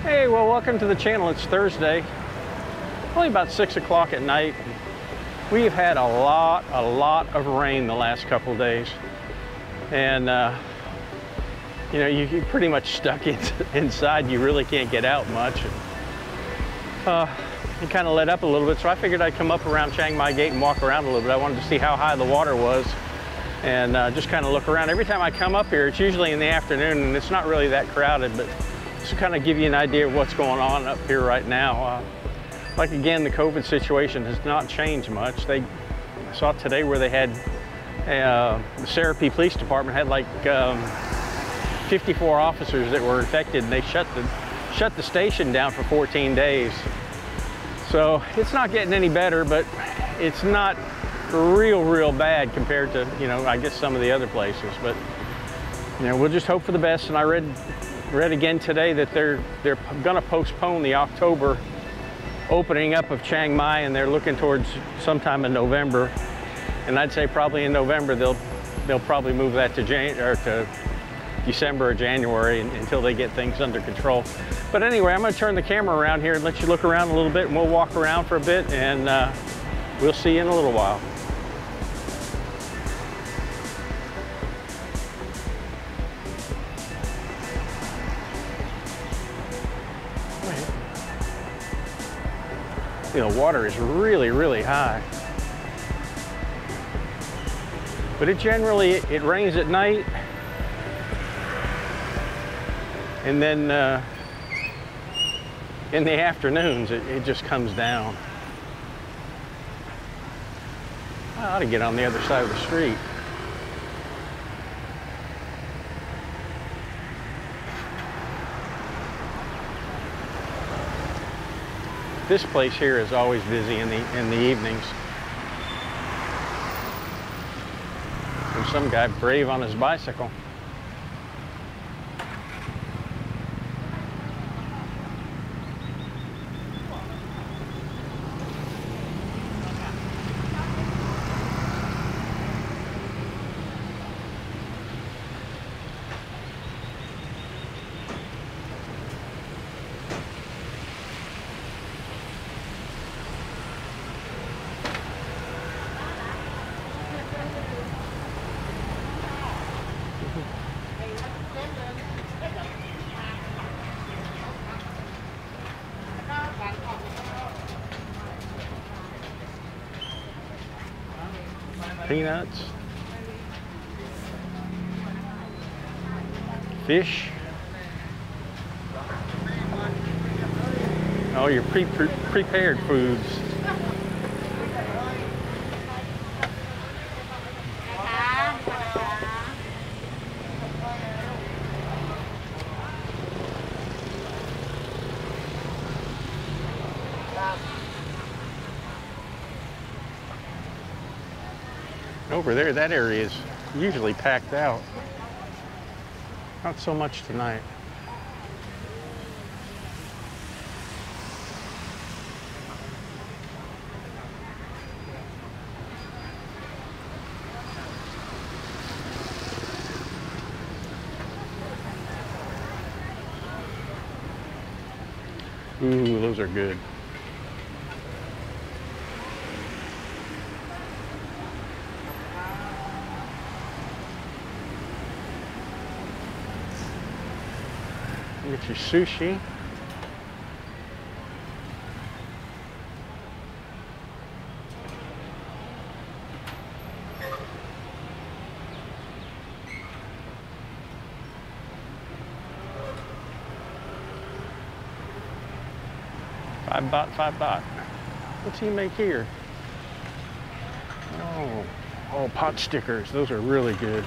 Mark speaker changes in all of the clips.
Speaker 1: Hey, well, welcome to the channel. It's Thursday, only about 6 o'clock at night. We've had a lot of rain the last couple of days. And, you know, you're pretty much stuck inside. You really can't get out much. It kind of let up a little bit, so I figured I'd come up around Chiang Mai Gate and walk around a little bit. I wanted to see how high the water was and just kind of look around. Every time I come up here, it's usually in the afternoon, and it's not really that crowded, but to kind of give you an idea of what's going on up here right now. Like again, the COVID situation has not changed much. I saw today where they had, the Serape Police Department had like 54 officers that were infected, and they shut the station down for 14 days. So it's not getting any better, but it's not real bad compared to, you know, I guess some of the other places. But, you know, we'll just hope for the best. And I read again today that they're going to postpone the October opening up of Chiang Mai, and they're looking towards sometime in November. And I'd say probably in November they'll probably move that to December or January until they get things under control. But anyway, I'm going to turn the camera around here and let you look around a little bit, and we'll walk around for a bit, and we'll see you in a little while. The water is really high. But it rains at night, and then in the afternoons it just comes down. I ought to get on the other side of the street. This place here is always busy in the evenings. There's some guy brave on his bicycle. Peanuts, fish, oh, your prepared foods. Over there, that area is usually packed out. Not so much tonight. Ooh, those are good. Get your sushi. $5 baht. What's he make here? Oh, pot stickers. Those are really good.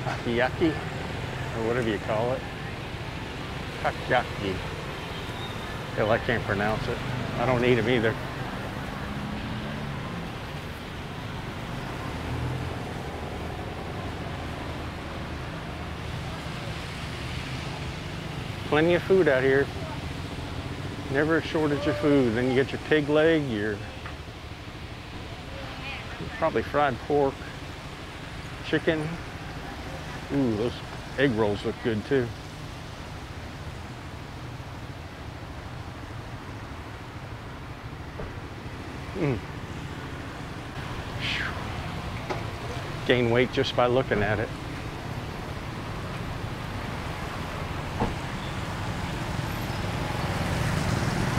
Speaker 1: Takoyaki, or whatever you call it. Takoyaki. Hell, I can't pronounce it. I don't eat them either. Plenty of food out here. Never a shortage of food. Then you get your pig leg, your Probably fried pork, chicken. Ooh, those egg rolls look good too. Gain weight just by looking at it.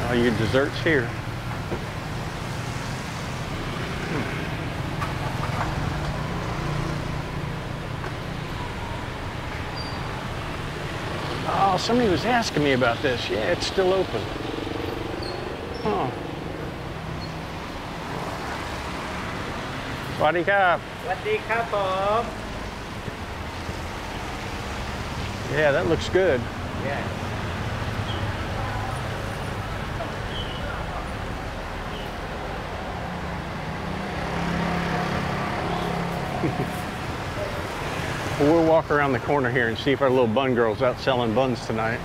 Speaker 1: All your desserts here. Oh, somebody was asking me about this. Yeah, it's still open. Huh. Swadee krap.
Speaker 2: Swadee krapผม.
Speaker 1: Yeah, that looks good.
Speaker 2: Yeah.
Speaker 1: We'll walk around the corner here and see if our little bun girl's out selling buns tonight.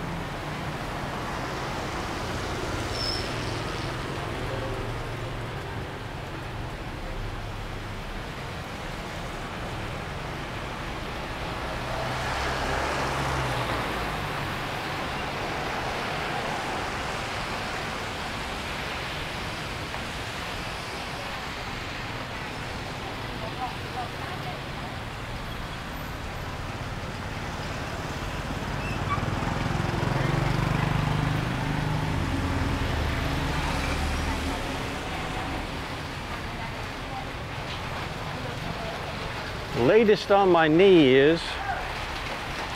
Speaker 1: Latest on my knee is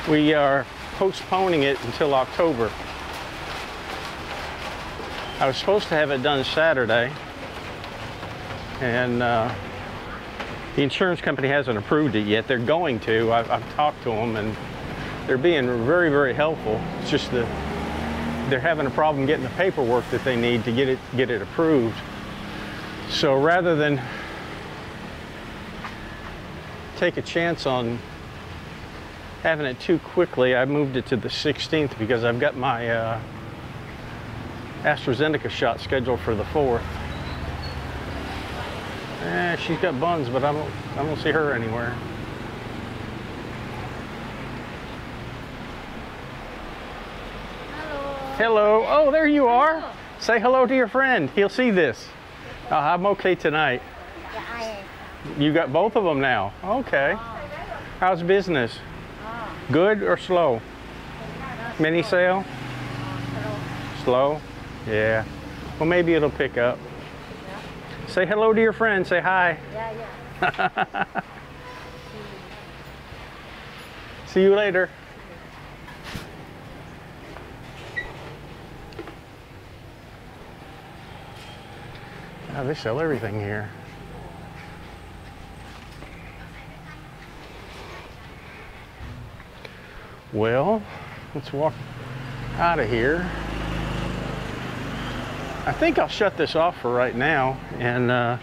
Speaker 1: we are postponing it until October. I was supposed to have it done Saturday, and the insurance company hasn't approved it yet. They're going to. I've talked to them, and they're being very, very helpful. It's just that they're having a problem getting the paperwork that they need to get it approved. So rather than take a chance on having it too quickly, I moved it to the 16th because I've got my AstraZeneca shot scheduled for the 4th. She's got buns, but I don't see her anywhere.
Speaker 3: Hello.
Speaker 1: Hello. Oh, there you are.
Speaker 3: Hello.
Speaker 1: Say hello to your friend. He'll see this. I'm okay tonight.
Speaker 3: Yeah, I am.
Speaker 1: You got both of them now. Okay. How's business?
Speaker 3: Oh,
Speaker 1: Good or slow? Mini sale? Slow? Yeah. Well, maybe it'll pick up.
Speaker 3: yeah.
Speaker 1: Say hello to your friend. Say hi.
Speaker 3: Yeah, yeah.
Speaker 1: See you later. Oh, they sell everything here. Well, let's walk out of here. I think I'll shut this off for right now and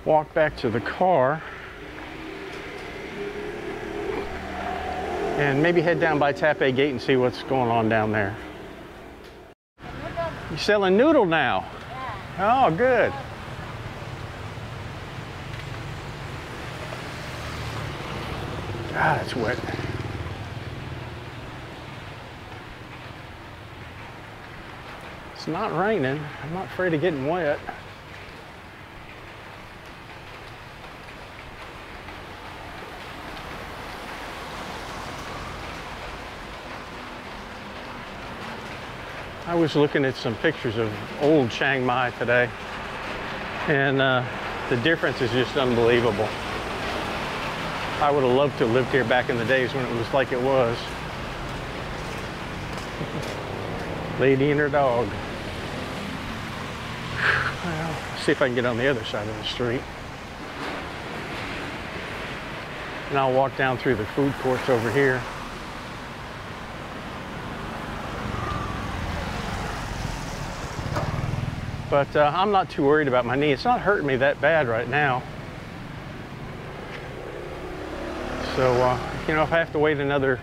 Speaker 1: walk back to the car and maybe head down by Taipei Gate and see what's going on down there. You're selling noodle now?
Speaker 3: Yeah.
Speaker 1: Oh, good. God, it's wet. It's not raining. I'm not afraid of getting wet. I was looking at some pictures of old Chiang Mai today, and the difference is just unbelievable. I would have loved to have lived here back in the days when it was like it was. Lady and her dog. Well, see if I can get on the other side of the street. And I'll walk down through the food courts over here. But I'm not too worried about my knee. It's not hurting me that bad right now. So, you know, if I have to wait another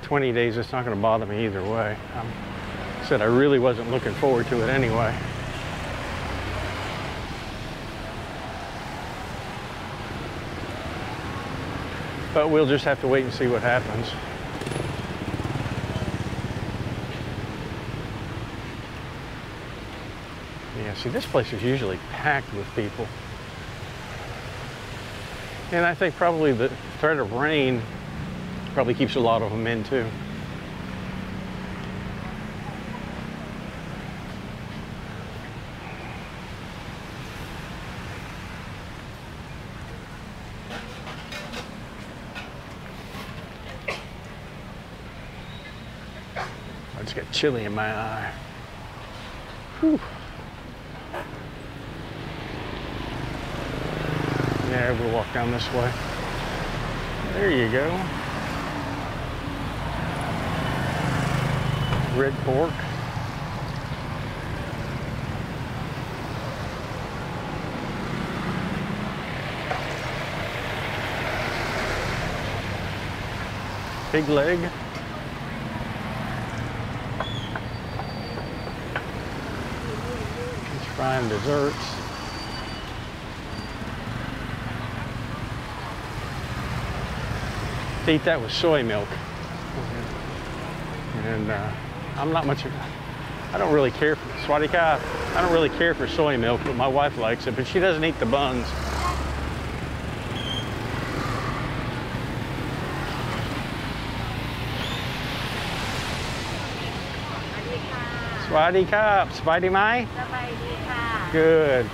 Speaker 1: 20 days, it's not going to bother me either way. I said I really wasn't looking forward to it anyway. but we'll just have to wait and see what happens. Yeah, see, this place is usually packed with people. And I think probably the threat of rain probably keeps a lot of them in too. I just got chilly in my eye. Whew. Yeah, we'll walk down this way. There you go. Red pork. Pig leg. He's frying desserts. Eat that with soy milk. And I'm not much of, I don't really care for swadika. I don't really care for soy milk, but my wife likes it, but she doesn't eat the buns. Swadika, Spidey Mai? Good.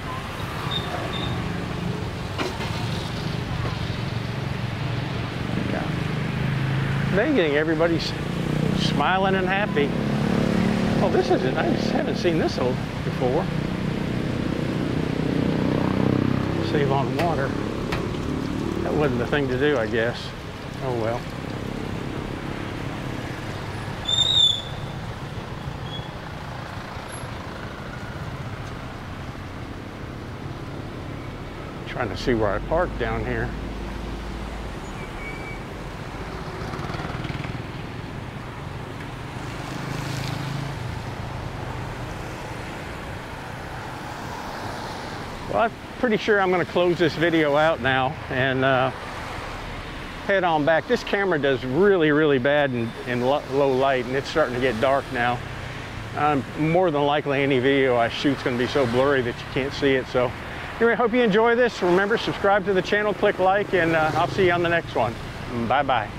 Speaker 1: They're getting everybody smiling and happy. Oh, this isn't, I just haven't seen this before. Save on water. That wasn't the thing to do, I guess. Oh well. Trying to see where I parked down here. Well, I'm pretty sure I'm going to close this video out now and head on back. This camera does really, really bad in low light, and it's starting to get dark now. More than likely any video I shoot is going to be so blurry that you can't see it. So anyway, hope you enjoy this. Remember, subscribe to the channel, click like, and I'll see you on the next one. Bye-bye.